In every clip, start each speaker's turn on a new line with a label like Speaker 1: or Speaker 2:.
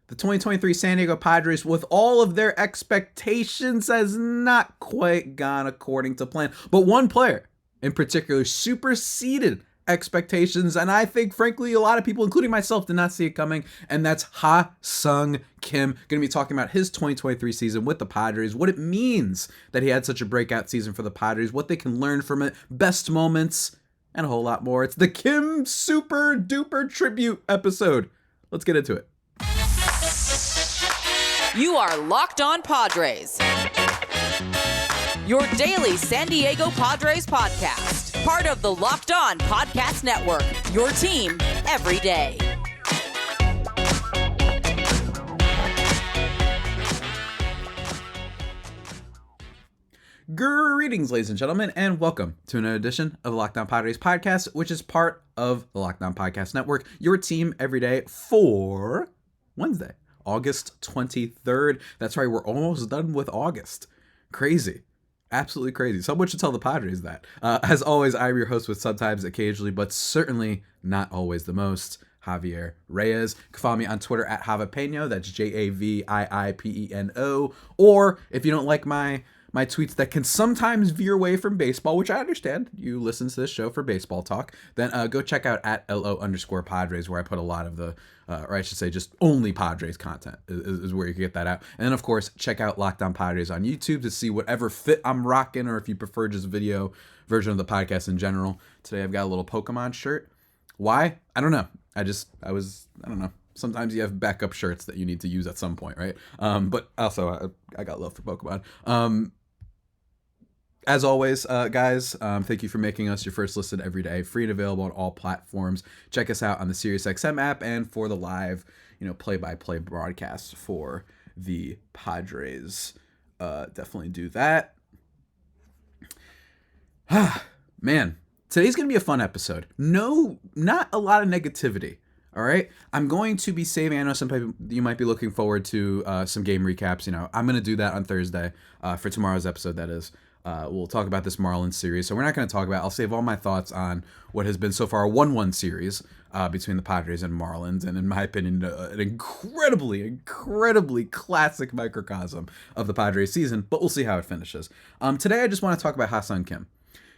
Speaker 1: The 2023 San Diego Padres, with all of their expectations, has not quite gone according to plan. But one player in particular superseded expectations, and I think, frankly, a lot of people, including myself, did not see it coming, and that's Ha-Seong Kim. Going to be talking about his 2023 season with the Padres, what it means that he had such a breakout season for the Padres, what they can learn from it, best moments, and a whole lot more. It's the Kim Super Duper Tribute episode. Let's get into it.
Speaker 2: You are Locked On Padres, your daily San Diego Padres podcast. Part of the Locked On Podcast Network, your team every day.
Speaker 1: Greetings, ladies and gentlemen, and welcome to another edition of the Locked On Padres podcast, which is part of the Locked On Podcast Network, your team every day for Wednesday, August 23rd. That's right, we're almost done with August. Crazy. Absolutely crazy. Someone should tell the Padres that. As always, I'm your host with sometimes, occasionally, but certainly not always the most, Javier Reyes. You can follow me on Twitter at Javapeno. That's Javiipeno. Or if you don't like my tweets that can sometimes veer away from baseball, which I understand, you listen to this show for baseball talk, then go check out at LO_Padres, where I put a lot of the, or I should say just only Padres content is where you can get that out. And then, of course, check out Locked On Padres on YouTube to see whatever fit I'm rocking, or if you prefer just video version of the podcast in general. Today I've got a little Pokemon shirt. Why? I don't know. I don't know. Sometimes you have backup shirts that you need to use at some point, right? But also I got love for Pokemon. As always, guys, thank you for making us your first listen every day. Free and available on all platforms. Check us out on the SiriusXM app and for the live, play-by-play broadcasts for the Padres. Definitely do that. Man, today's going to be a fun episode. No, not a lot of negativity. All right, I'm going to be saving. I know some people, you might be looking forward to some game recaps. I'm going to do that on Thursday for tomorrow's episode, that is. We'll talk about this Marlins series. So we're not going to talk about, I'll save all my thoughts on what has been so far a 1-1 series between the Padres and Marlins. And in my opinion, an incredibly classic microcosm of the Padres season, but we'll see how it finishes. Today, I just want to talk about Ha-Seong Kim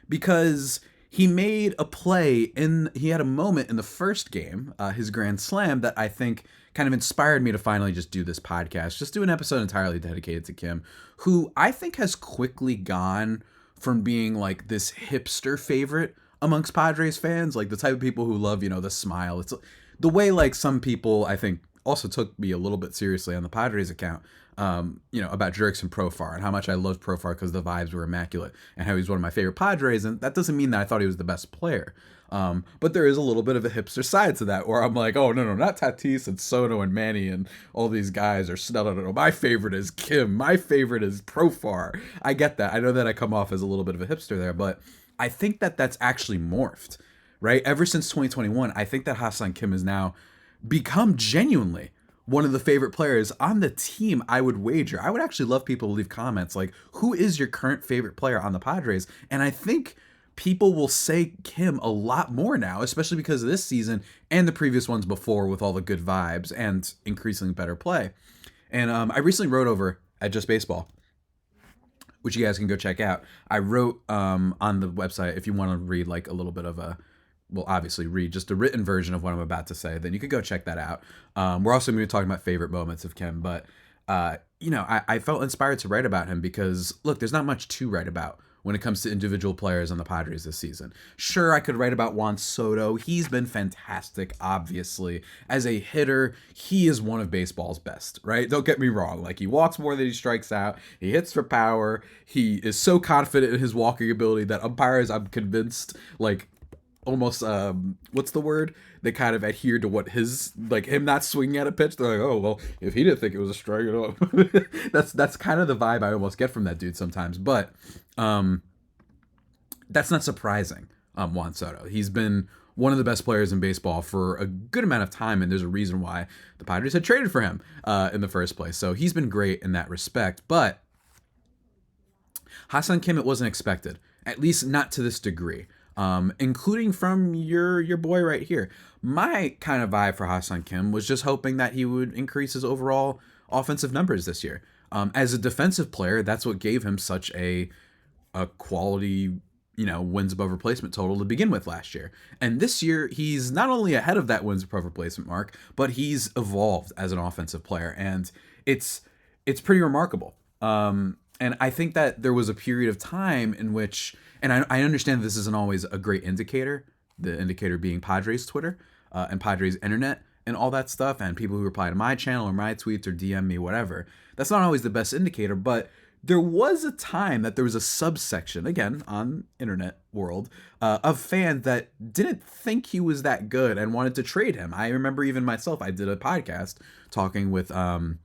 Speaker 1: because he made a play he had a moment in the first game, his grand slam, that I think kind of inspired me to finally just do this podcast, just do an episode entirely dedicated to Kim, who I think has quickly gone from being like this hipster favorite amongst Padres fans, like the type of people who love, the smile. It's the way like some people, I think, also took me a little bit seriously on the Padres account, about Jurickson Profar and how much I loved Profar because the vibes were immaculate and how he's one of my favorite Padres. And that doesn't mean that I thought he was the best player. But there is a little bit of a hipster side to that where I'm like, oh, no, not Tatis and Soto and Manny and all these guys are no. My favorite is Kim. My favorite is Profar. I get that. I know that I come off as a little bit of a hipster there, but I think that that's actually morphed, right? Ever since 2021, I think that Ha-Seong Kim has now become genuinely one of the favorite players on the team. I would wager. I would actually love people to leave comments like, who is your current favorite player on the Padres? And I think people will say Kim a lot more now, especially because of this season and the previous ones before with all the good vibes and increasingly better play. And I recently wrote over at Just Baseball, which you guys can go check out. I wrote on the website, if you want to read like a little bit of obviously read just a written version of what I'm about to say, then you could go check that out. We're also going to be talking about favorite moments of Kim, but I felt inspired to write about him because, look, there's not much to write about when it comes to individual players on the Padres this season. Sure, I could write about Juan Soto. He's been fantastic, obviously. As a hitter, he is one of baseball's best, right? Don't get me wrong. Like, he walks more than he strikes out. He hits for power. He is so confident in his walking ability that umpires, I'm convinced, like, almost what's the word, they kind of adhere to what his, like, him not swinging at a pitch. They're like, oh well, if he didn't think it was a strike at all. that's kind of the vibe I almost get from that dude sometimes. But that's not surprising. Juan Soto, he's been one of the best players in baseball for a good amount of time, and there's a reason why the Padres had traded for him in the first place. So he's been great in that respect. But Ha-Seong Kim, it wasn't expected, at least not to this degree. including from your boy right here. My kind of vibe for Ha-Seong Kim was just hoping that he would increase his overall offensive numbers this year. As a defensive player, that's what gave him such a quality, wins above replacement total to begin with last year. And this year, he's not only ahead of that wins above replacement mark, but he's evolved as an offensive player, and it's pretty remarkable. And I think that there was a period of time in which, and I understand this isn't always a great indicator, the indicator being Padres Twitter and Padres internet and all that stuff, and people who reply to my channel or my tweets or DM me, whatever. That's not always the best indicator, but there was a time that there was a subsection, again, on internet world, of fans that didn't think he was that good and wanted to trade him. I remember even myself, I did a podcast talking with Aram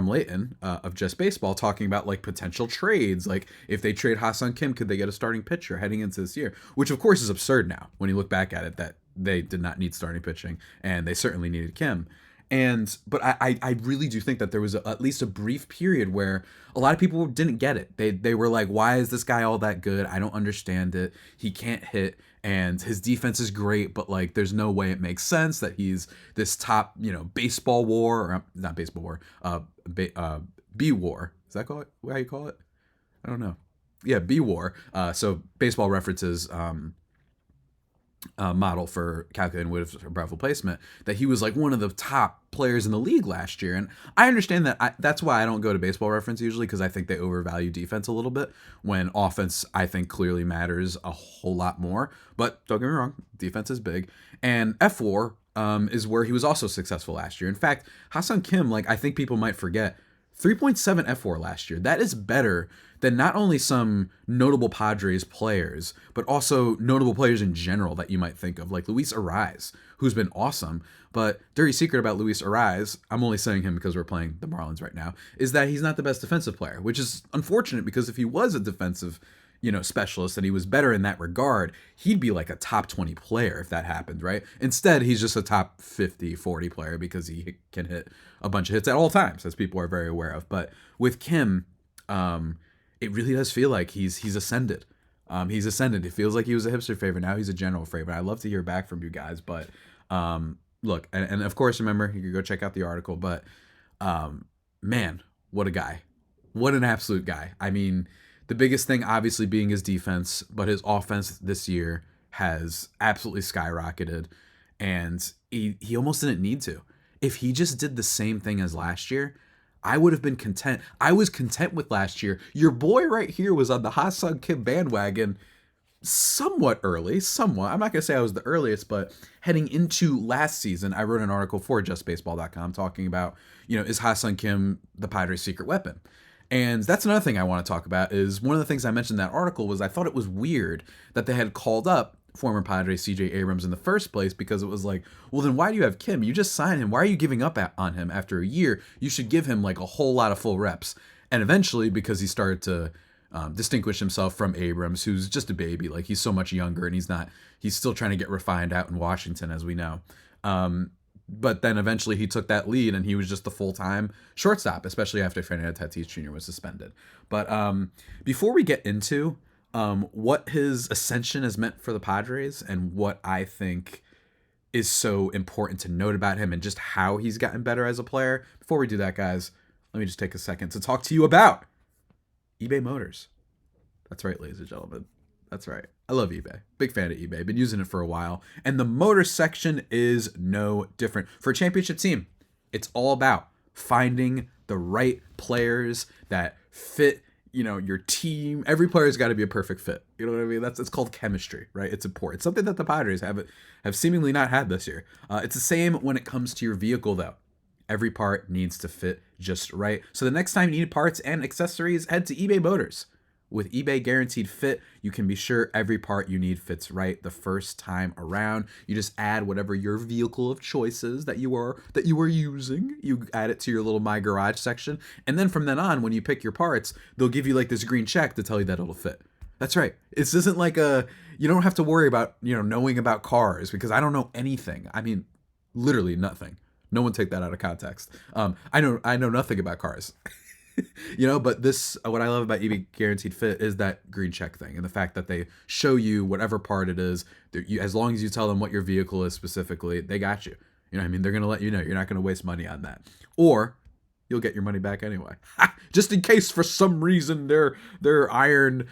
Speaker 1: Layton of Just Baseball, talking about like potential trades, like if they trade Ha-Seong Kim, could they get a starting pitcher heading into this year, which of course is absurd now when you look back at it, that they did not need starting pitching and they certainly needed Kim. But I really do think that there was at least a brief period where a lot of people didn't get it. They were like, why is this guy all that good? I don't understand it. He can't hit, and his defense is great, but like there's no way it makes sense that he's this top, baseball war, or not baseball war, B war. Is that called how you call it? I don't know. Yeah, B war. So baseball references model for calculating wins above replacement, that he was like one of the top players in the league last year. And I understand that. That's why I don't go to Baseball Reference usually, because I think they overvalue defense a little bit, when offense, I think, clearly matters a whole lot more. But don't get me wrong, defense is big. And F-War is where he was also successful last year. In fact, Ha-Seong Kim, I think people might forget, 3.7 F-War last year. That is better than not only some notable Padres players, but also notable players in general that you might think of, like Luis Arraez, who's been awesome. But dirty secret about Luis Arraez, I'm only saying him because we're playing the Marlins right now, is that he's not the best defensive player, which is unfortunate, because if he was a defensive specialist and he was better in that regard, he'd be like a top 20 player if that happened, right? Instead, he's just a top 50, 40 player because he can hit a bunch of hits at all times, as people are very aware of. But with Kim, it really does feel like he's ascended. He's ascended. It feels like he was a hipster favorite. Now he's a general favorite. I'd love to hear back from you guys. But look, and of course, remember, you can go check out the article. But man, what a guy. What an absolute guy. I mean, the biggest thing obviously being his defense, but his offense this year has absolutely skyrocketed. And he almost didn't need to. If he just did the same thing as last year, I would have been content. I was content with last year. Your boy right here was on the Ha-Seong Kim bandwagon somewhat early, somewhat. I'm not going to say I was the earliest, but heading into last season, I wrote an article for justbaseball.com talking about, is Ha-Seong Kim the Padres' secret weapon? And that's another thing I want to talk about. Is one of the things I mentioned in that article was I thought it was weird that they had called up former Padres CJ Abrams in the first place, because it was like, well, then why do you have Kim? You just signed him. Why are you giving up on him after a year? You should give him like a whole lot of full reps. And eventually, because he started to distinguish himself from Abrams, who's just a baby, like he's so much younger, and he's still trying to get refined out in Washington, as we know. But then eventually he took that lead, and he was just the full-time shortstop, especially after Fernando Tatis Jr. was suspended. But before we get into what his ascension has meant for the Padres, and what I think is so important to note about him, and just how he's gotten better as a player, before we do that, guys, let me just take a second to talk to you about eBay Motors. That's right, ladies and gentlemen. That's right. I love eBay. Big fan of eBay. Been using it for a while. And the motor section is no different. For a championship team, it's all about finding the right players that fit, your team. Every player's got to be a perfect fit. You know what I mean? It's called chemistry, right? It's important. It's something that the Padres have seemingly not had this year. It's the same when it comes to your vehicle, though. Every part needs to fit just right. So the next time you need parts and accessories, head to eBay Motors. With eBay Guaranteed Fit, you can be sure every part you need fits right the first time around. You just add whatever your vehicle of choice is that you are using. You add it to your little My Garage section. And then from then on, when you pick your parts, they'll give you like this green check to tell you that it'll fit. That's right. This isn't like you don't have to worry about, knowing about cars, because I don't know anything. I mean, literally nothing. No one take that out of context. I know nothing about cars. But this, what I love about eBay Guaranteed Fit is that green check thing and the fact that they show you whatever part it is. As long as you tell them what your vehicle is specifically, they got you. You know what I mean? They're going to let you know. You're not going to waste money on that. Or you'll get your money back anyway. Just in case for some reason their iron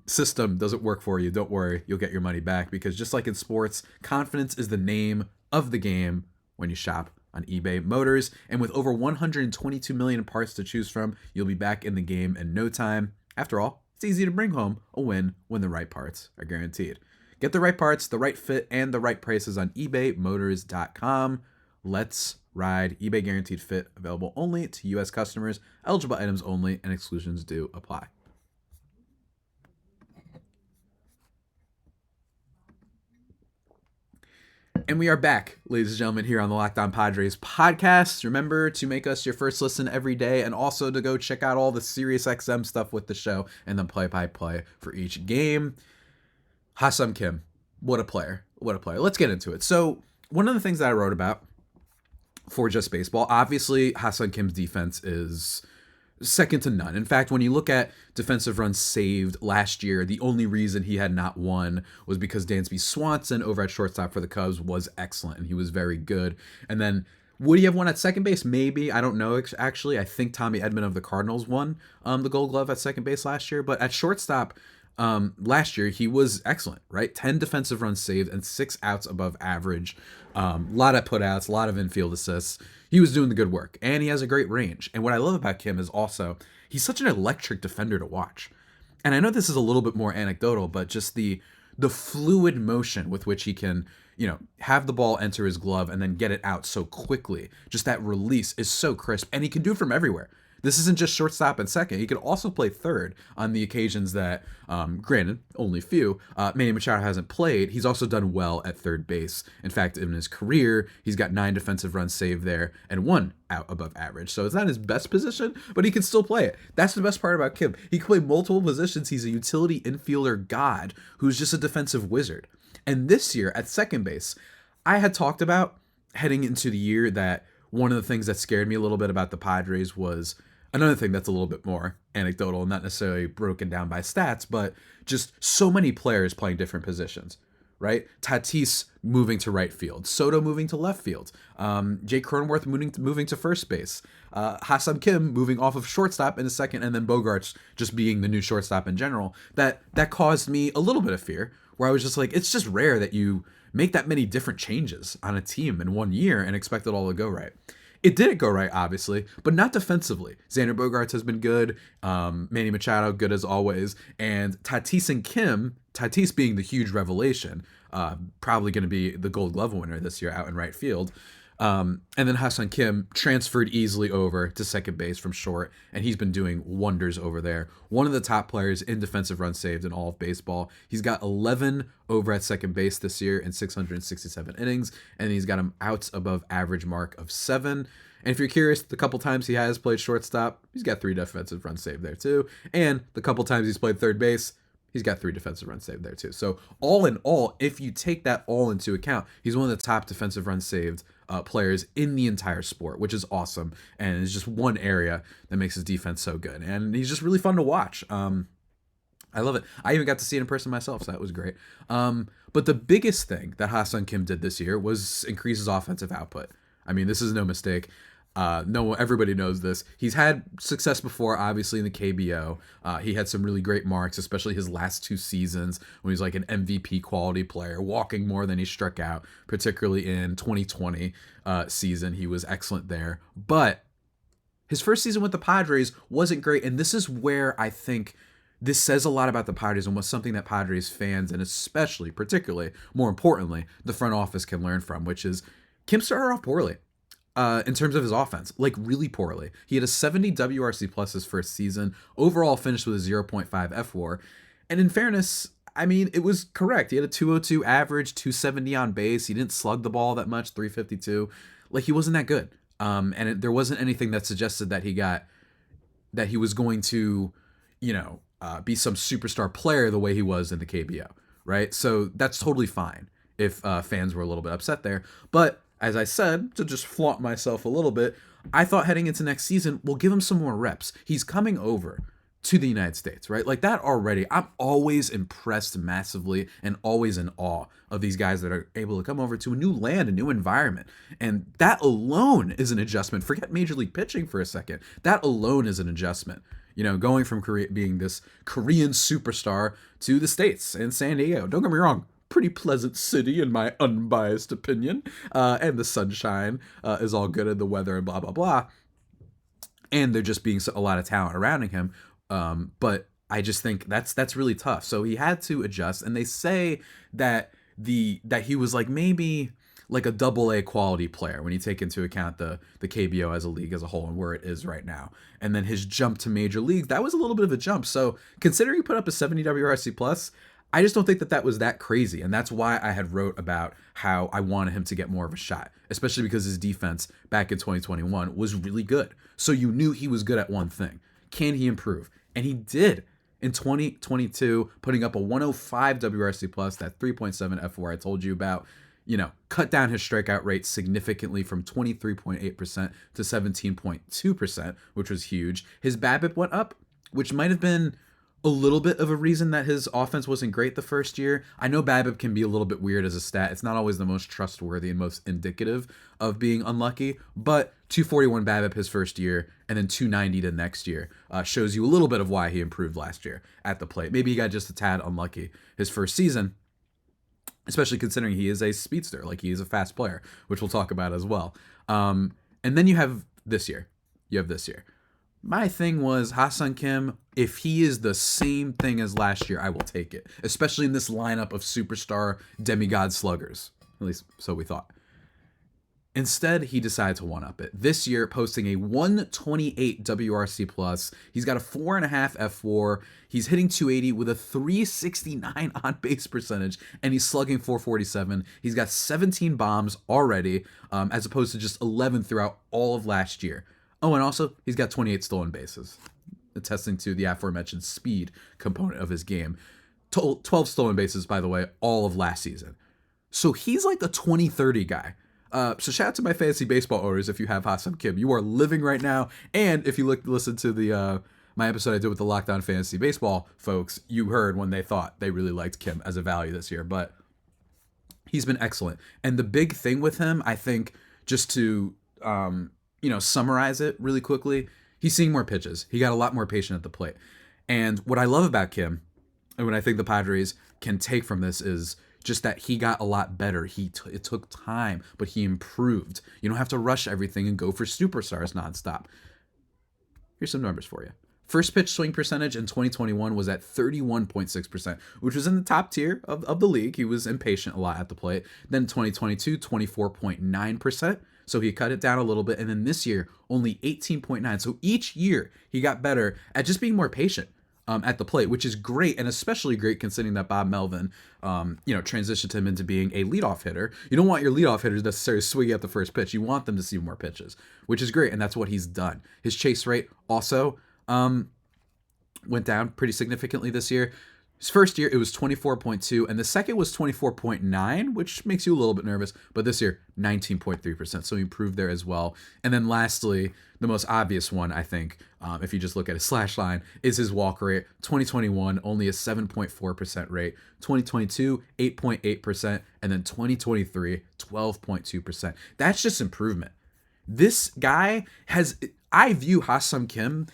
Speaker 1: system doesn't work for you, don't worry. You'll get your money back because just like in sports, confidence is the name of the game when you shop on eBay Motors. And with over 122 million parts to choose from, you'll be back in the game in no time. After all, it's easy to bring home a win when the right parts are guaranteed. Get the right parts, the right fit, and the right prices on ebaymotors.com. Let's ride. eBay Guaranteed Fit, available only to U.S. customers, eligible items only, and exclusions do apply. And we are back, ladies and gentlemen, here on the Locked On Padres podcast. Remember to make us your first listen every day and also to go check out all the SiriusXM stuff with the show and then play-by-play for each game. Ha-Seong Kim, what a player. What a player. Let's get into it. So one of the things that I wrote about for Just Baseball, obviously Ha-Seong Kim's defense is second to none. In fact, when you look at defensive runs saved last year, the only reason he had not won was because Dansby Swanson over at shortstop for the Cubs was excellent, and he was very good. And then would he have won at second base? Maybe. I don't know, actually. I think Tommy Edman of the Cardinals won the Gold Glove at second base last year. But at shortstop, last year, he was excellent, right? 10 defensive runs saved and 6 outs above average. A lot of putouts, a lot of infield assists. He was doing the good work, and he has a great range. And what I love about Kim is also he's such an electric defender to watch. And I know this is a little bit more anecdotal, but just the fluid motion with which he can, have the ball enter his glove and then get it out so quickly. Just that release is so crisp, and he can do it from everywhere. This isn't just shortstop and second. He could also play third on the occasions that, granted, only few, Manny Machado hasn't played. He's also done well at third base. In fact, in his career, he's got 9 defensive runs saved there and 1 out above average. So it's not his best position, but he can still play it. That's the best part about Kim. He can play multiple positions. He's a utility infielder god who's just a defensive wizard. And this year at second base, I had talked about heading into the year that one of the things that scared me a little bit about the Padres was another thing that's a little bit more anecdotal, not necessarily broken down by stats, but just so many players playing different positions, right? Tatis moving to right field, Soto moving to left field, Jake Cronenworth moving to first base, Ha-Seong Kim moving off of shortstop in a second, and then Bogaerts just being the new shortstop in general. That caused me a little bit of fear, where I was just like, it's just rare that you make that many different changes on a team in 1 year and expect it all to go right. It didn't go right, obviously, but not defensively. Xander Bogaerts has been good. Manny Machado, good as always. And Tatis and Kim, Tatis being the huge revelation, probably going to be the Gold Glove winner this year out in right field. And then Ha-Seong Kim transferred easily over to second base from short, and he's been doing wonders over there. One of the top players in defensive runs saved in all of baseball. He's got 11 over at second base this year in 667 innings, and he's got an outs above average mark of 7. And if you're curious, the couple times he has played shortstop, he's got 3 defensive runs saved there too. And the couple times he's played third base, he's got 3 defensive runs saved there too. So all in all, if you take that all into account, he's one of the top defensive runs saved players in the entire sport, which is awesome. And it's just one area that makes his defense so good. And he's just really fun to watch. I love it. I even got to see it in person myself, so that was great. But the biggest thing that Ha-Seong Kim did this year was increase his offensive output. I mean, this is no mistake. Everybody knows this. He's had success before, obviously, in the KBO. He had some really great marks, especially his last 2 seasons when he was like an MVP quality player, walking more than he struck out, particularly in 2020 season. He was excellent there. But his first season with the Padres wasn't great, and this is where I think this says a lot about the Padres and was something that Padres fans, and especially, particularly, more importantly, the front office can learn from, which is Kim started off poorly. In terms of his offense, like really poorly. He had a 70 WRC plus his first season, overall finished with a 0.5 FWAR. And in fairness, I mean, it was correct. He had a 202 average, 270 on base. He didn't slug the ball that much, 352. Like, he wasn't that good. There wasn't anything that suggested that he was going to, be some superstar player the way he was in the KBO, right? So that's totally fine if fans were a little bit upset there. But as I said, to just flaunt myself a little bit, I thought heading into next season, we'll give him some more reps. He's coming over to the United States, right? Like that already. I'm always impressed massively and always in awe of these guys that are able to come over to a new land, a new environment. And that alone is an adjustment. Forget Major League pitching for a second. That alone is an adjustment. You know, going from Korea, being this Korean superstar to the States and San Diego. Don't get me wrong. Pretty pleasant city in my unbiased opinion. And the sunshine is all good and the weather and blah, blah, blah. And there just being a lot of talent around him. But I just think that's really tough. So he had to adjust, and they say that that he was like maybe like a AA quality player when you take into account the KBO as a league as a whole and where it is right now. And then his jump to major league, that was a little bit of a jump. So considering he put up a 70 WRC plus, I just don't think that was that crazy. And that's why I had wrote about how I wanted him to get more of a shot, especially because his defense back in 2021 was really good. So you knew he was good at one thing. Can he improve? And he did in 2022, putting up a 105 WRC plus, that 3.7 F4 I told you about. You know, cut down his strikeout rate significantly from 23.8% to 17.2%, which was huge. His BABIP went up, which might have been a little bit of a reason that his offense wasn't great the first year. I know BABIP can be a little bit weird as a stat. It's not always the most trustworthy and most indicative of being unlucky, but 241 BABIP his first year and then 290 the next year shows you a little bit of why he improved last year at the plate. Maybe he got just a tad unlucky his first season, especially considering he is a speedster, like he is a fast player, which we'll talk about as well. And then you have this year. My thing was Ha-Seong Kim, if he is the same thing as last year, I will take it, especially in this lineup of superstar demigod sluggers. At least so we thought. Instead, he decided to one-up it. This year, posting a 128 WRC plus. He's got a 4.5 F4. He's hitting 280 with a 369 on-base percentage, and he's slugging 447. He's got 17 bombs already, as opposed to just 11 throughout all of last year. Oh, and also, he's got 28 stolen bases, attesting to the aforementioned speed component of his game. 12 stolen bases, by the way, all of last season. So he's like the 20-30 guy. So shout out to my fantasy baseball owners if you have Ha-Seong Kim. You are living right now. And if you listen to the my episode I did with the Locked On Fantasy Baseball folks, you heard when they thought they really liked Kim as a value this year. But he's been excellent. And the big thing with him, I think, just to summarize it really quickly, he's seeing more pitches. He got a lot more patient at the plate. And what I love about Kim, and what I think the Padres can take from this, is just that he got a lot better. It took time, but he improved. You don't have to rush everything and go for superstars nonstop. Here's some numbers for you. First pitch swing percentage in 2021 was at 31.6%, which was in the top tier of the league. He was impatient a lot at the plate. Then 2022, 24.9%. So he cut it down a little bit. And then this year, only 18.9. So each year he got better at just being more patient at the plate, which is great, and especially great considering that Bob Melvin, transitioned him into being a leadoff hitter. You don't want your leadoff hitters necessarily swinging at the first pitch. You want them to see more pitches, which is great, and that's what he's done. His chase rate also went down pretty significantly this year. His first year, it was 24.2, and the second was 24.9, which makes you a little bit nervous. But this year, 19.3%, so he improved there as well. And then lastly, the most obvious one, I think, if you just look at his slash line, is his walk rate. 2021, only a 7.4% rate. 2022, 8.8%. And then 2023, 12.2%. That's just improvement. This guy I view Ha-Seong Kim,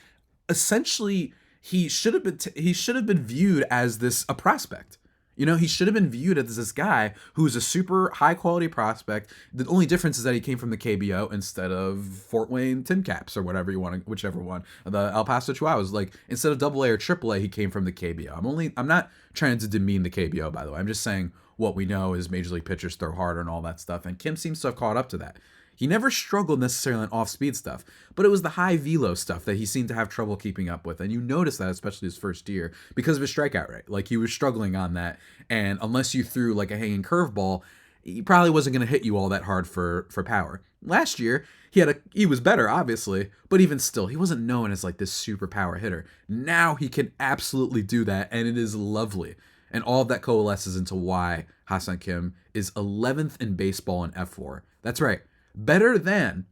Speaker 1: essentially, he should have been viewed as a prospect. He should have been viewed as this guy who's a super high quality prospect. The only difference is that he came from the KBO instead of Fort Wayne Tin Caps or whatever you want, whichever one. The El Paso Chihuahuas, like instead of AA or AAA, he came from the KBO. I'm not trying to demean the KBO, by the way. I'm just saying what we know is major league pitchers throw harder and all that stuff. And Kim seems to have caught up to that. He never struggled necessarily on off-speed stuff, but it was the high velo stuff that he seemed to have trouble keeping up with. And you notice that, especially his first year, because of his strikeout rate. Like, he was struggling on that. And unless you threw like a hanging curveball, he probably wasn't going to hit you all that hard for power. Last year, he was better, obviously, but even still, he wasn't known as like this super power hitter. Now he can absolutely do that, and it is lovely. And all of that coalesces into why Ha-Seong Kim is 11th in baseball in F4. That's right. Better than,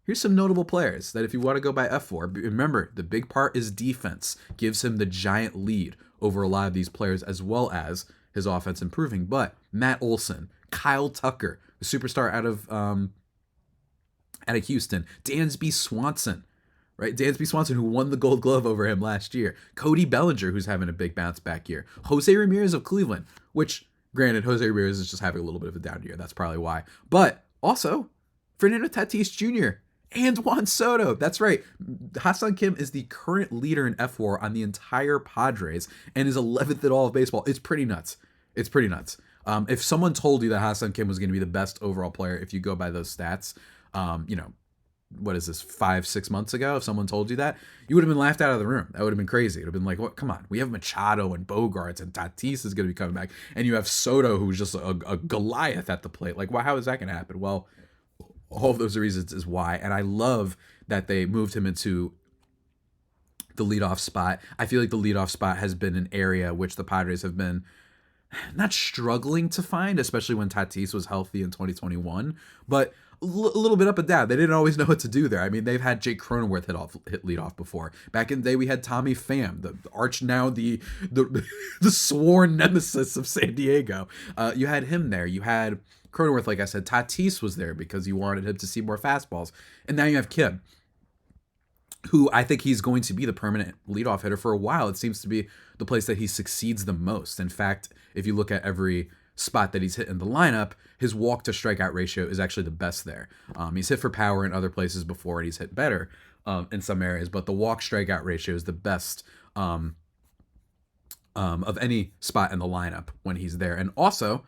Speaker 1: Here's some notable players that if you want to go by F4, remember the big part is defense. Gives him the giant lead over a lot of these players as well as his offense improving. But Matt Olson, Kyle Tucker, the superstar out of Houston, Dansby Swanson, right? Dansby Swanson, who won the Gold Glove over him last year. Cody Bellinger, who's having a big bounce back year. Jose Ramirez of Cleveland, which, granted, Jose Ramirez is just having a little bit of a down year. That's probably why. But also, Fernando Tatis Jr. and Juan Soto. That's right. Ha-Seong Kim is the current leader in F4 on the entire Padres and is 11th in all of baseball. It's pretty nuts. It's pretty nuts. If someone told you that Ha-Seong Kim was going to be the best overall player, if you go by those stats, what is this, 5-6 months ago? If someone told you that, you would have been laughed out of the room. That would have been crazy. It would have been like, what? Come on. We have Machado and Bogarts and Tatis is going to be coming back. And you have Soto, who's just a Goliath at the plate. Like, how is that going to happen? Well, all of those reasons is why. And I love that they moved him into the leadoff spot. I feel like the leadoff spot has been an area which the Padres have been not struggling to find, especially when Tatis was healthy in 2021, but a little bit up and down. They didn't always know what to do there. I mean, they've had Jake Cronenworth hit leadoff before. Back in the day, we had Tommy Pham, the sworn nemesis of San Diego. You had him there. You had Cronenworth, like I said. Tatis was there because you wanted him to see more fastballs. And now you have Kim, who I think he's going to be the permanent leadoff hitter for a while. It seems to be the place that he succeeds the most. In fact, if you look at every spot that he's hit in the lineup, his walk to strikeout ratio is actually the best there. He's hit for power in other places before, and he's hit better in some areas, but the walk strikeout ratio is the best of any spot in the lineup when he's there. And also,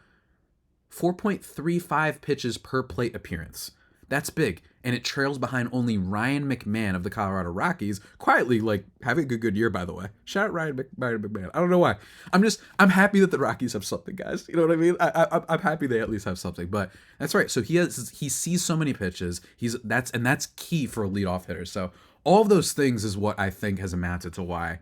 Speaker 1: 4.35 pitches per plate appearance. That's big. And it trails behind only Ryan McMahon of the Colorado Rockies, quietly, like, having a good year, by the way. Shout out Ryan McMahon. I don't know why. I'm happy that the Rockies have something, guys. You know what I mean? I'm happy they at least have something. But that's right. So he sees so many pitches. That's key for a leadoff hitter. So all of those things is what I think has amounted to why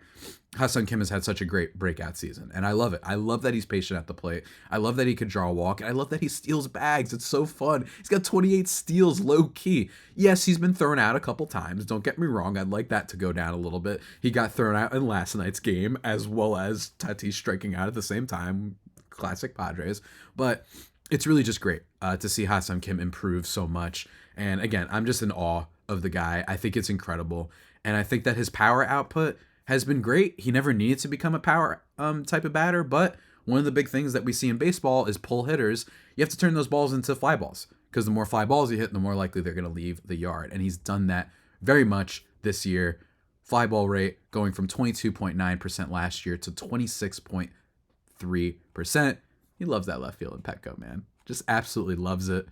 Speaker 1: Ha-Seong Kim has had such a great breakout season. And I love it. I love that he's patient at the plate. I love that he could draw a walk. And I love that he steals bags. It's so fun. He's got 28 steals low key. Yes, he's been thrown out a couple times. Don't get me wrong. I'd like that to go down a little bit. He got thrown out in last night's game, as well as Tatis striking out at the same time. Classic Padres. But it's really just great to see Ha-Seong Kim improve so much. And again, I'm just in awe of the guy. I think it's incredible. And I think that his power output has been great. He never needed to become a power type of batter, but one of the big things that we see in baseball is pull hitters. You have to turn those balls into fly balls, because the more fly balls you hit, the more likely they're going to leave the yard. And he's done that very much this year. Fly ball rate going from 22.9% last year to 26.3%. He loves that left field in Petco, man. Just absolutely loves it.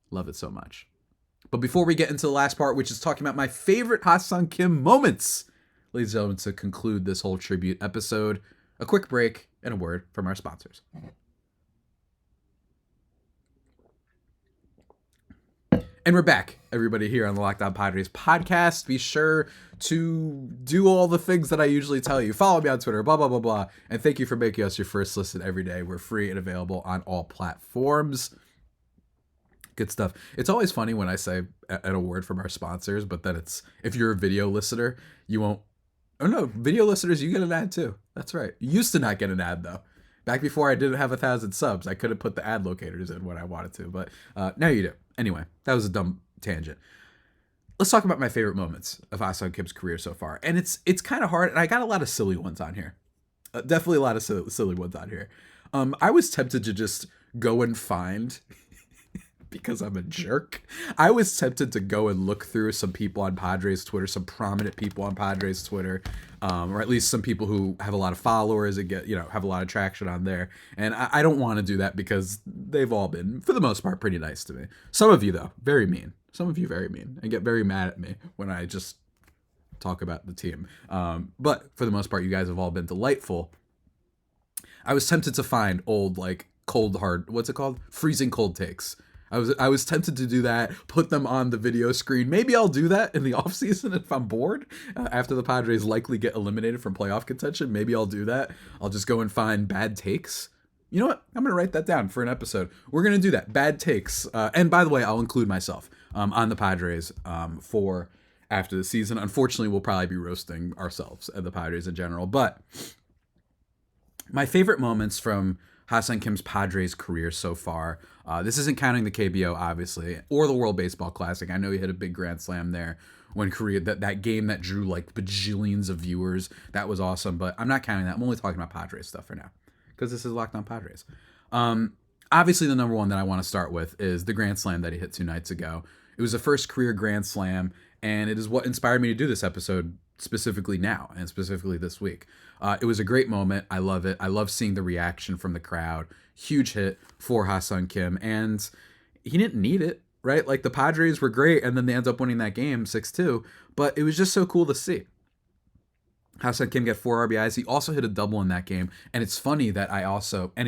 Speaker 1: Love it so much. But before we get into the last part, which is talking about my favorite Ha-Seong Kim moments, ladies and gentlemen, to conclude this whole tribute episode, a quick break and a word from our sponsors. And we're back, everybody, here on the Locked On Padres podcast. Be sure to do all the things that I usually tell you. Follow me on Twitter, blah, blah, blah, blah. And thank you for making us your first listen every day. We're free and available on all platforms. Good stuff. It's always funny when I say a word from our sponsors, but then it's, if you're a video listener, you won't. Oh no, video listeners, you get an ad too. That's right. You used to not get an ad though. Back before I didn't have 1,000 subs, I couldn't put the ad locators in when I wanted to, but now you do. Anyway, that was a dumb tangent. Let's talk about my favorite moments of Ha-Seong Kim's career so far. And it's kind of hard, and I got a lot of silly ones on here. Definitely a lot of silly ones on here. I was tempted to just go and find, because I'm a jerk, I was tempted to go and look through some people on Padres Twitter, some prominent people on Padres Twitter, or at least some people who have a lot of followers and have a lot of traction on there. And I don't want to do that because they've all been, for the most part, pretty nice to me. Some of you, though, very mean. Some of you very mean and get very mad at me when I just talk about the team. But for the most part, you guys have all been delightful. I was tempted to find old, freezing cold takes. I was tempted to do that, put them on the video screen. Maybe I'll do that in the offseason if I'm bored. After the Padres likely get eliminated from playoff contention, maybe I'll do that. I'll just go and find bad takes. You know what? I'm going to write that down for an episode. We're going to do that. Bad takes. And by the way, I'll include myself. on the Padres for after the season. Unfortunately, we'll probably be roasting ourselves and the Padres in general. But my favorite moments from Ha-Seong Kim's Padres career so far, this isn't counting the KBO, obviously, or the World Baseball Classic. I know he hit a big grand slam there when Korea, that game that drew like bajillions of viewers. That was awesome, but I'm not counting that. I'm only talking about Padres stuff for now because this is Locked On Padres. Obviously, the number one that I want to start with is the grand slam that he hit 2 nights ago. It was the first career grand slam, and it is what inspired me to do this episode specifically now and specifically this week. It was a great moment. I love it. I love seeing the reaction from the crowd. Huge hit for Ha-Seong Kim, and he didn't need it, right? Like the Padres were great, and then they end up winning that game 6-2, but it was just so cool to see. Ha-Seong Kim got 4 RBIs. He also hit a double in that game, and it's funny that he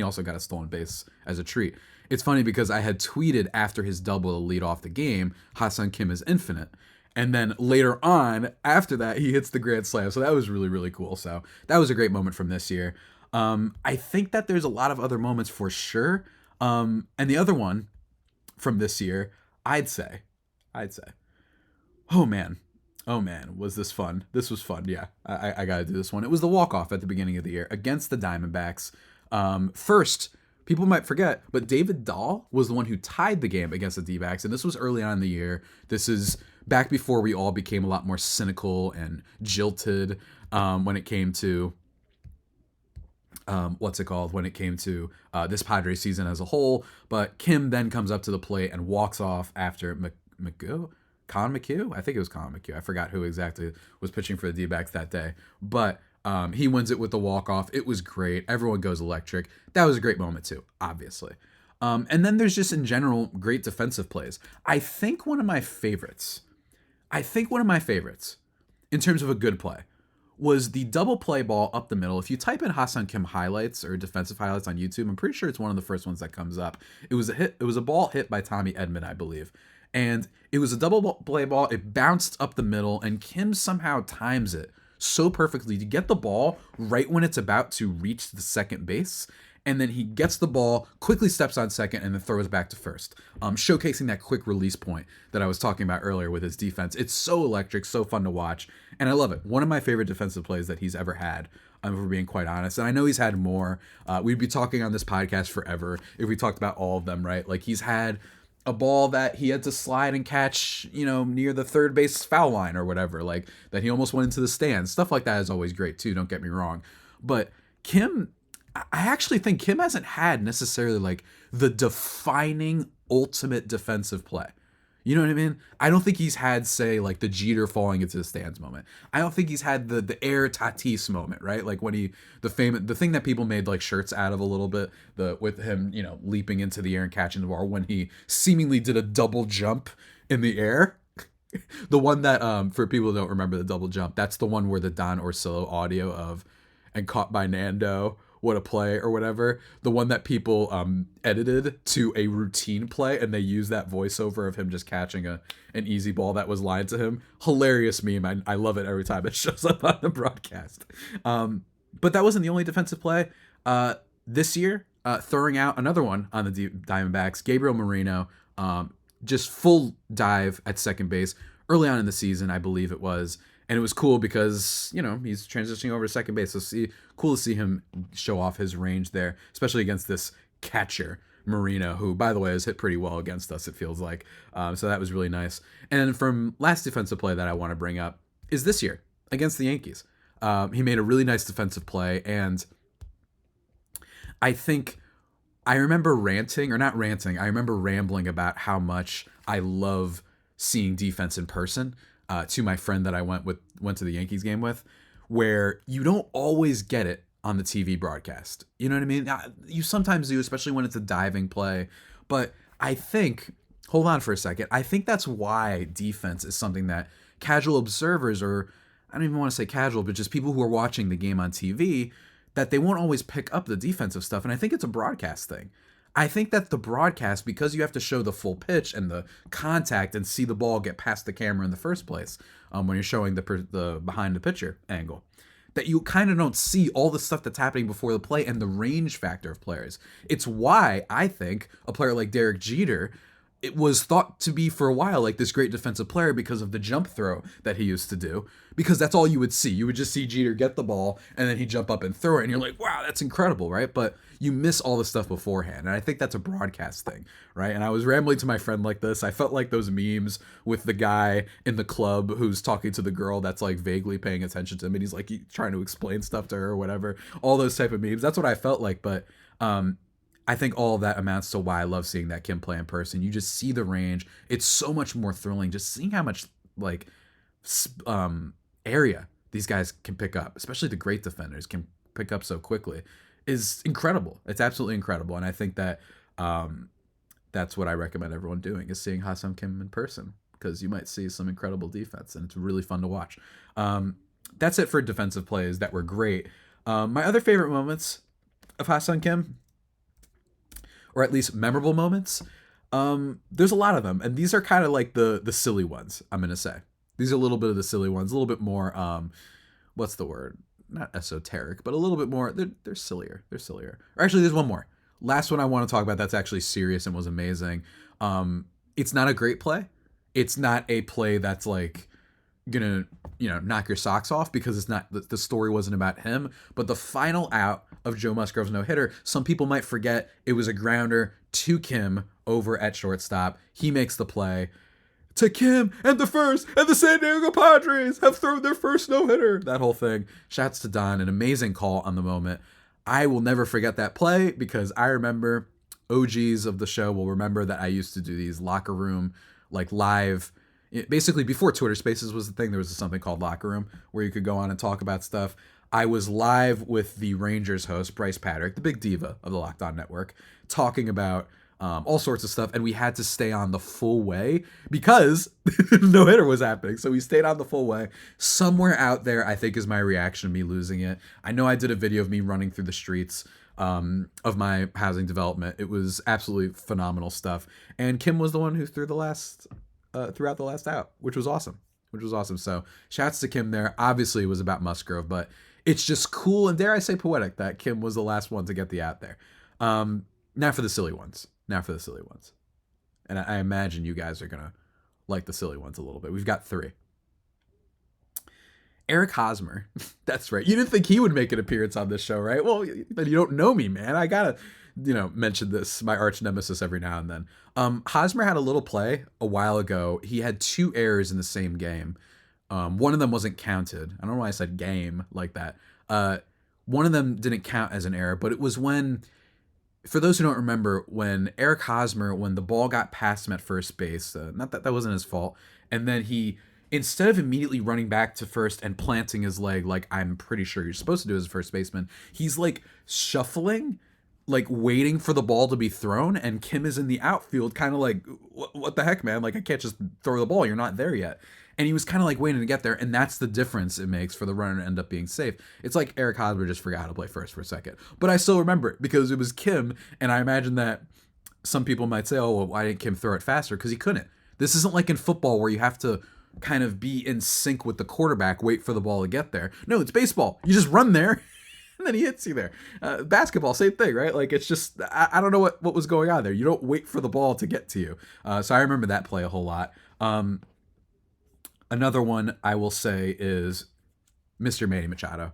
Speaker 1: also got a stolen base as a treat. It's funny because I had tweeted after his double to lead off the game, Ha-Seong Kim is infinite. And then later on, after that, he hits the grand slam. So that was really, really cool. So that was a great moment from this year. I think that there's a lot of other moments for sure. And the other one from this year, I'd say, oh man, was this fun? This was fun. Yeah, I got to do this one. It was the walk-off at the beginning of the year against the Diamondbacks. First, people might forget, but David Dahl was the one who tied the game against the D-backs, and this was early on in the year. This is back before we all became a lot more cynical and jilted when it came to when it came to this Padres season as a whole. But Kim then comes up to the plate and walks off after Colin McHugh? I think it was Colin McHugh. I forgot who exactly was pitching for the D-backs that day. But he wins it with the walk-off. It was great. Everyone goes electric. That was a great moment too, obviously. And then there's just in general great defensive plays. I think one of my favorites in terms of a good play was the double play ball up the middle. If you type in Ha-Seong Kim highlights or defensive highlights on YouTube, I'm pretty sure it's one of the first ones that comes up. It was a ball hit by Tommy Edman, I believe. And it was a double play ball. It bounced up the middle, and Kim somehow times it so perfectly to get the ball right when it's about to reach the second base. And then he gets the ball, quickly steps on second, and then throws back to first, showcasing that quick release point that I was talking about earlier with his defense. It's so electric, so fun to watch, and I love it. One of my favorite defensive plays that he's ever had, if we're being quite honest. And I know he's had more. We'd be talking on this podcast forever if we talked about all of them, right? Like he's had a ball that he had to slide and catch, near the third base foul line or whatever, like that he almost went into the stands. Stuff like that is always great too, don't get me wrong. But I actually think Kim hasn't had necessarily like the defining ultimate defensive play. You know what I mean? I don't think he's had, say, like the Jeter falling into the stands moment. I don't think he's had the Air Tatis moment, right? Like when the thing that people made like shirts out of a little bit, with him, leaping into the air and catching the ball when he seemingly did a double jump in the air. The one that, for people who don't remember the double jump, that's the one where the Don Orsillo audio of "and caught by Nando, what a play" or whatever, the one that people edited to a routine play, and they use that voiceover of him just catching an easy ball that was lined to him. Hilarious meme. I love it every time it shows up on the broadcast. But that wasn't the only defensive play. This year, throwing out another one on the Diamondbacks, Gabriel Moreno, just full dive at second base early on in the season, I believe it was. And it was cool because, he's transitioning over to second base. So cool to see him show off his range there, especially against this catcher, Marino, who, by the way, has hit pretty well against us, it feels like. So that was really nice. And from last defensive play that I want to bring up is this year against the Yankees. He made a really nice defensive play. And I remember I remember rambling about how much I love seeing defense in person. To my friend that I went to the Yankees game with, where you don't always get it on the TV broadcast. You know what I mean? You sometimes do, especially when it's a diving play. But I think, hold on for a second, I think that's why defense is something that casual observers, or I don't even want to say casual, but just people who are watching the game on TV, that they won't always pick up the defensive stuff. And I think it's a broadcast thing. I think that the broadcast, because you have to show the full pitch and the contact and see the ball get past the camera in the first place, when you're showing the behind the pitcher angle, that you kind of don't see all the stuff that's happening before the play and the range factor of players. It's why I think a player like Derek Jeter it was thought to be for a while like this great defensive player because of the jump throw that he used to do, because that's all you would see. You would just see Jeter get the ball and then he'd jump up and throw it, and you're like, wow, that's incredible, right? But you miss all the stuff beforehand, and I think that's a broadcast thing, right? And I was rambling to my friend like this. I felt like those memes with the guy in the club who's talking to the girl that's like vaguely paying attention to him, and he's like trying to explain stuff to her or whatever. All those type of memes. That's what I felt like, but I think all of that amounts to why I love seeing that Kim play in person. You just see the range. It's so much more thrilling just seeing how much like area these guys can pick up, especially the great defenders can pick up so quickly, is incredible. It's absolutely incredible. And I think that that's what I recommend everyone doing, is seeing Ha-Seong Kim in person, because you might see some incredible defense and it's really fun to watch. That's it for defensive plays that were great. My other favorite moments of Ha-Seong Kim, or at least memorable moments, there's a lot of them, and these are kind of like the silly ones, I'm gonna say. These are a little bit of the silly ones, a little bit more what's the word, not esoteric, but a little bit more, they're sillier. Or actually, there's one more, last one I want to talk about that's actually serious and was amazing. It's not a great play. It's not a play that's like gonna knock your socks off, because it's not, the story wasn't about him, but the final out of Joe Musgrove's no-hitter, some people might forget it was a grounder to Kim over at shortstop. He makes the play to Kim, and the first, and the San Diego Padres have thrown their first no-hitter. That whole thing. Shouts to Don, an amazing call on the moment. I will never forget that play, because I remember, OGs of the show will remember that I used to do these locker room, like live, basically before Twitter Spaces was the thing, there was something called Locker Room where you could go on and talk about stuff. I was live with the Rangers host, Bryce Patrick, the big diva of the Locked On Network, talking about all sorts of stuff, and we had to stay on the full way because no hitter was happening. So we stayed on the full way. Somewhere out there, I think, is my reaction to me losing it. I know I did a video of me running through the streets of my housing development. It was absolutely phenomenal stuff. And Kim was the one who threw throughout the last out, which was awesome. So shouts to Kim there. Obviously it was about Musgrove, but it's just cool, and dare I say poetic, that Kim was the last one to get the out there. Now for the silly ones. And I imagine you guys are going to like the silly ones a little bit. We've got 3. Eric Hosmer. That's right. You didn't think he would make an appearance on this show, right? Well, then you don't know me, man. I gotta, mention this, my arch nemesis, every now and then. Hosmer had a little play a while ago. He had 2 errors in the same game. One of them wasn't counted. I don't know why I said game like that. One of them didn't count as an error, but it was when, for those who don't remember, when Eric Hosmer, when the ball got past him at first base, not that wasn't his fault, and then he, instead of immediately running back to first and planting his leg like I'm pretty sure you're supposed to do as a first baseman, he's like shuffling, like waiting for the ball to be thrown, and Kim is in the outfield kind of like, what the heck, man? Like, I can't just throw the ball. You're not there yet. And he was kind of like waiting to get there, and that's the difference it makes for the runner to end up being safe. It's like Eric Hosmer just forgot how to play first for a second. But I still remember it because it was Kim, and I imagine that some people might say, oh, well, why didn't Kim throw it faster? Because he couldn't. This isn't like in football where you have to kind of be in sync with the quarterback, wait for the ball to get there. No, it's baseball. You just run there, and then he hits you there. Basketball, same thing, right? Like, it's just, I don't know what was going on there. You don't wait for the ball to get to you. So I remember that play a whole lot. Another one I will say is Mr. Manny Machado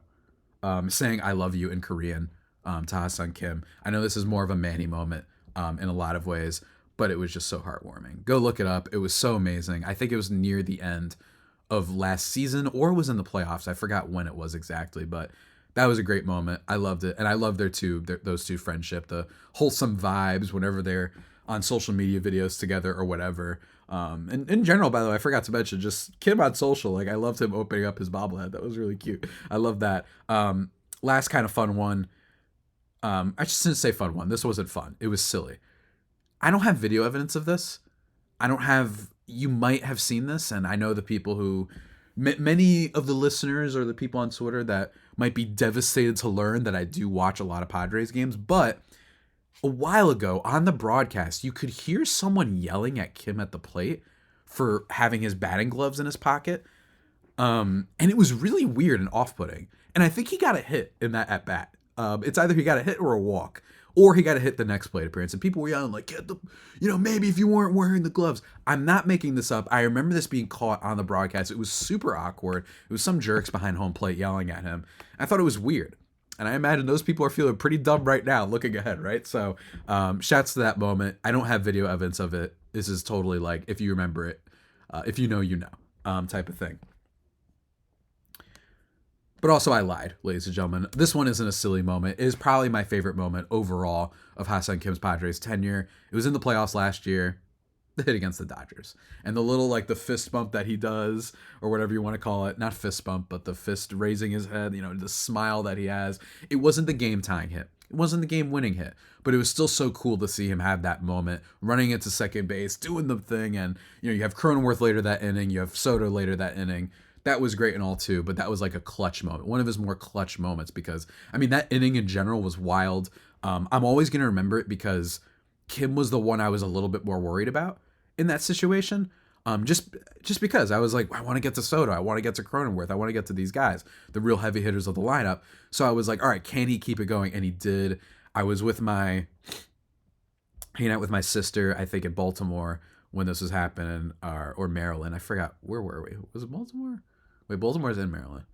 Speaker 1: saying I love you in Korean to Ha-Seong Kim. I know this is more of a Manny moment in a lot of ways, but it was just so heartwarming. Go look it up. It was so amazing. I think it was near the end of last season, or it was in the playoffs. I forgot when it was exactly, but that was a great moment. I loved it. And I love those two friendship, the wholesome vibes whenever they're on social media videos together or whatever. And in general, by the way, I forgot to mention just Kim on social. Like, I loved him opening up his bobblehead. That was really cute. I love that. Last kind of fun one. I just didn't say fun one. This wasn't fun. It was silly. I don't have video evidence of this. You might have seen this, and I know the people who, many of the listeners or the people on Twitter that might be devastated to learn that I do watch a lot of Padres games, but a while ago on the broadcast, you could hear someone yelling at Kim at the plate for having his batting gloves in his pocket. And it was really weird and off-putting. And I think he got a hit in that at-bat. It's either he got a hit or a walk. Or he got to hit the next plate appearance. And people were yelling, like, get the, maybe if you weren't wearing the gloves. I'm not making this up. I remember this being caught on the broadcast. It was super awkward. It was some jerks behind home plate yelling at him. I thought it was weird. And I imagine those people are feeling pretty dumb right now looking ahead, right? So shouts to that moment. I don't have video evidence of it. This is totally like, if you remember it, if you know, type of thing. But also I lied, ladies and gentlemen. This one isn't a silly moment. It is probably my favorite moment overall of Ha-Seong Kim's Padres tenure. It was in the playoffs last year, the hit against the Dodgers. And the little, like, the fist bump that he does, or whatever you want to call it. Not fist bump, but the fist raising his head, the smile that he has. It wasn't the game-tying hit. It wasn't the game-winning hit. But it was still so cool to see him have that moment, running into second base, doing the thing. And, you have Cronenworth later that inning. You have Soto later that inning. That was great and all too, but that was like a clutch moment. One of his more clutch moments because, that inning in general was wild. I'm always going to remember it because Kim was the one I was a little bit more worried about in that situation. Just because I was like, I want to get to Soto. I want to get to Cronenworth. I want to get to these guys, the real heavy hitters of the lineup. So I was like, all right, can he keep it going? And he did. I was hanging out with my sister, I think in Baltimore when this was happening, or Maryland. I forgot. Where were we? Was it Baltimore? Wait, Baltimore's in Maryland.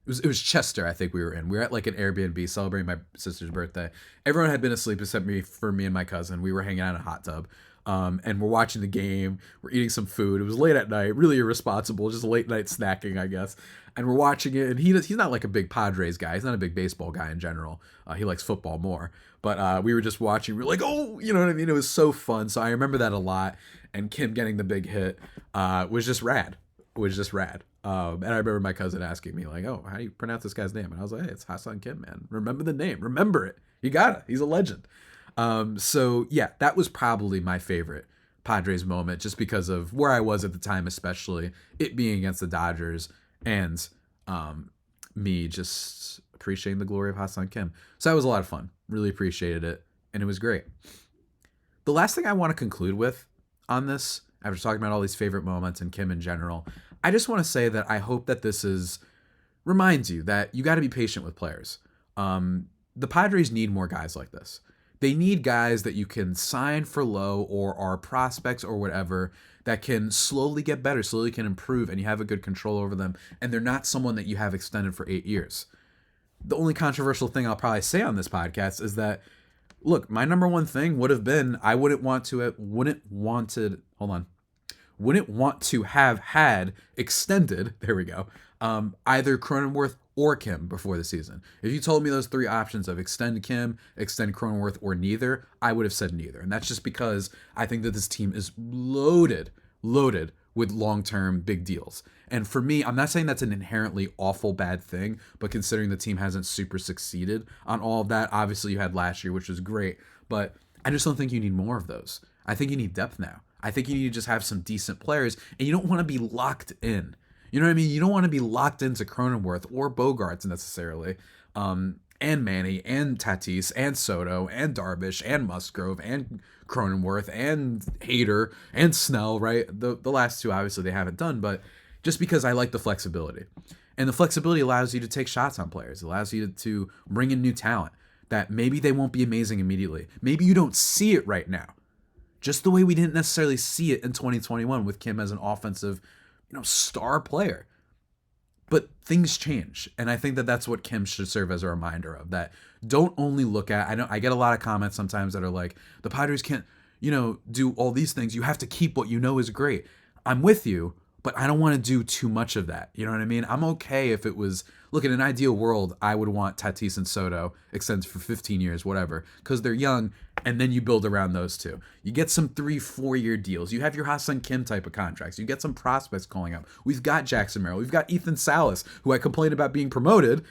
Speaker 1: It was Chester, I think we were in. We were at like an Airbnb celebrating my sister's birthday. Everyone had been asleep except me and my cousin. We were hanging out in a hot tub. And we're watching the game. We're eating some food. It was late at night, really irresponsible, just late night snacking, I guess. And we're watching it, and he's not like a big Padres guy. He's not a big baseball guy in general. He likes football more. But we were just watching. We were like, oh, you know what I mean? It was so fun. So I remember that a lot. And Kim getting the big hit was just rad. And I remember my cousin asking me, like, oh, how do you pronounce this guy's name? And I was like, hey, it's Ha-Seong Kim, man. Remember the name. Remember it. You got it. He's a legend. So, yeah, that was probably my favorite Padres moment just because of where I was at the time, especially it being against the Dodgers and me just appreciating the glory of Ha-Seong Kim. So that was a lot of fun. Really appreciated it. And it was great. The last thing I want to conclude with on this, after talking about all these favorite moments and Kim in general, I just want to say that I hope that this reminds you that you got to be patient with players. The Padres need more guys like this. They need guys that you can sign for low or are prospects or whatever that can slowly get better, slowly can improve, and you have a good control over them, and they're not someone that you have extended for 8 years. The only controversial thing I'll probably say on this podcast is that, look, my number one thing would have been I wouldn't want to have had extended, there we go, either Cronenworth or Kim before the season. If you told me those three options of extend Kim, extend Cronenworth, or neither, I would have said neither. And that's just because I think that this team is loaded with long-term big deals. And for me, I'm not saying that's an inherently awful bad thing, but considering the team hasn't super succeeded on all of that, obviously you had last year, which was great, but I just don't think you need more of those. I think you need depth now. I think you need to just have some decent players, and you don't want to be locked in. You know what I mean? You don't want to be locked into Cronenworth or Bogarts necessarily, and Manny and Tatis and Soto and Darvish and Musgrove and Cronenworth and Hader and Snell, right? The last two, obviously, they haven't done, but just because I like the flexibility. And the flexibility allows you to take shots on players. It allows you to bring in new talent that maybe they won't be amazing immediately. Maybe you don't see it right now. Just the way we didn't necessarily see it in 2021 with Kim as an offensive, star player. But things change. And I think that that's what Kim should serve as a reminder of. That don't only look at, I get a lot of comments sometimes that are like, the Padres can't, do all these things. You have to keep what you know is great. I'm with you, but I don't want to do too much of that. You know what I mean? I'm okay if it was, look, in an ideal world, I would want Tatis and Soto extended for 15 years, whatever, because they're young, and then you build around those two. You get some 3-4 year deals. You have your Ha-Seong Kim type of contracts. You get some prospects calling up. We've got Jackson Merrill. We've got Ethan Salas, who I complained about being promoted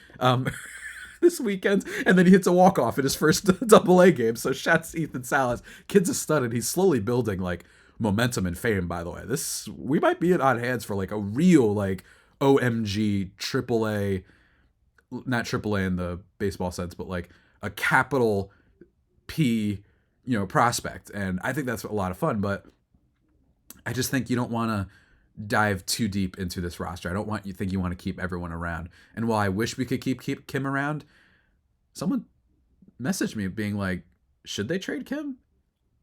Speaker 1: this weekend, and then he hits a walk-off in his first AA game. So shouts to Ethan Salas. Kid's a stud, and he's slowly building, momentum and fame, by the way. We might be on hands for, a real, OMG, AAA, not AAA in the baseball sense, but, a capital P, prospect. And I think that's a lot of fun, but I just think you don't want to dive too deep into this roster. I don't want you think you want to keep everyone around. And while I wish we could keep Kim around, someone messaged me being like, Should they trade Kim?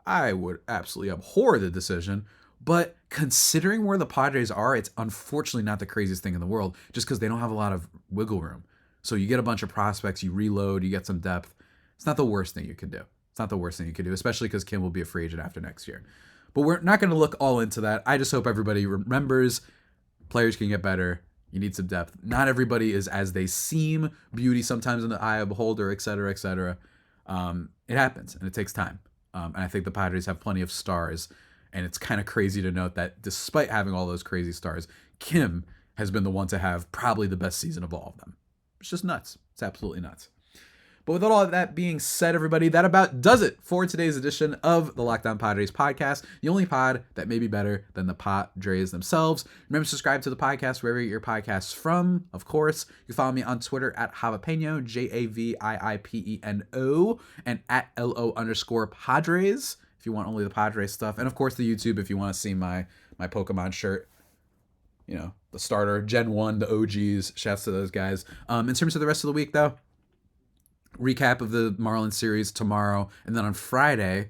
Speaker 1: I would absolutely abhor the decision. But considering where the Padres are, it's unfortunately not the craziest thing in the world just because they don't have a lot of wiggle room. So you get a bunch of prospects, you reload, you get some depth. It's not the worst thing you can do. It's not the worst thing you can do, especially because Kim will be a free agent after next year. But we're not going to look all into that. I just hope everybody remembers players can get better. You need some depth. Not everybody is as they seem. Beauty sometimes in the eye of a beholder, et cetera, et cetera. It happens, and it takes time. And I think the Padres have plenty of stars. And it's kind of crazy to note that despite having all those crazy stars, Kim has been the one to have probably the best season of all of them. It's just nuts. It's absolutely nuts. But with all of that being said, everybody, that about does it for today's edition of the Locked On Padres podcast, the only pod that may be better than the Padres themselves. Remember to subscribe to the podcast wherever you get your podcasts from. Of course, you can follow me on Twitter at Javipeno, JAVIIPENO, and at LO_Padres if you want only the Padres stuff. And of course, the YouTube if you want to see my Pokemon shirt. You know, the starter, Gen 1, the OGs. Shouts to those guys. In terms of the rest of the week, though, recap of the Marlins series tomorrow, and then on Friday,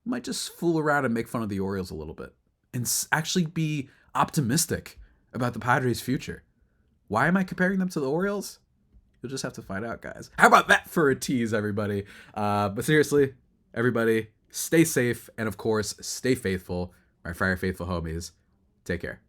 Speaker 1: might just fool around and make fun of the Orioles a little bit and actually be optimistic about the Padres' future. Why am I comparing them to the Orioles? You'll just have to find out, guys. How about that for a tease, everybody? But seriously, everybody, stay safe and, of course, stay faithful. My Friar Faithful homies, take care.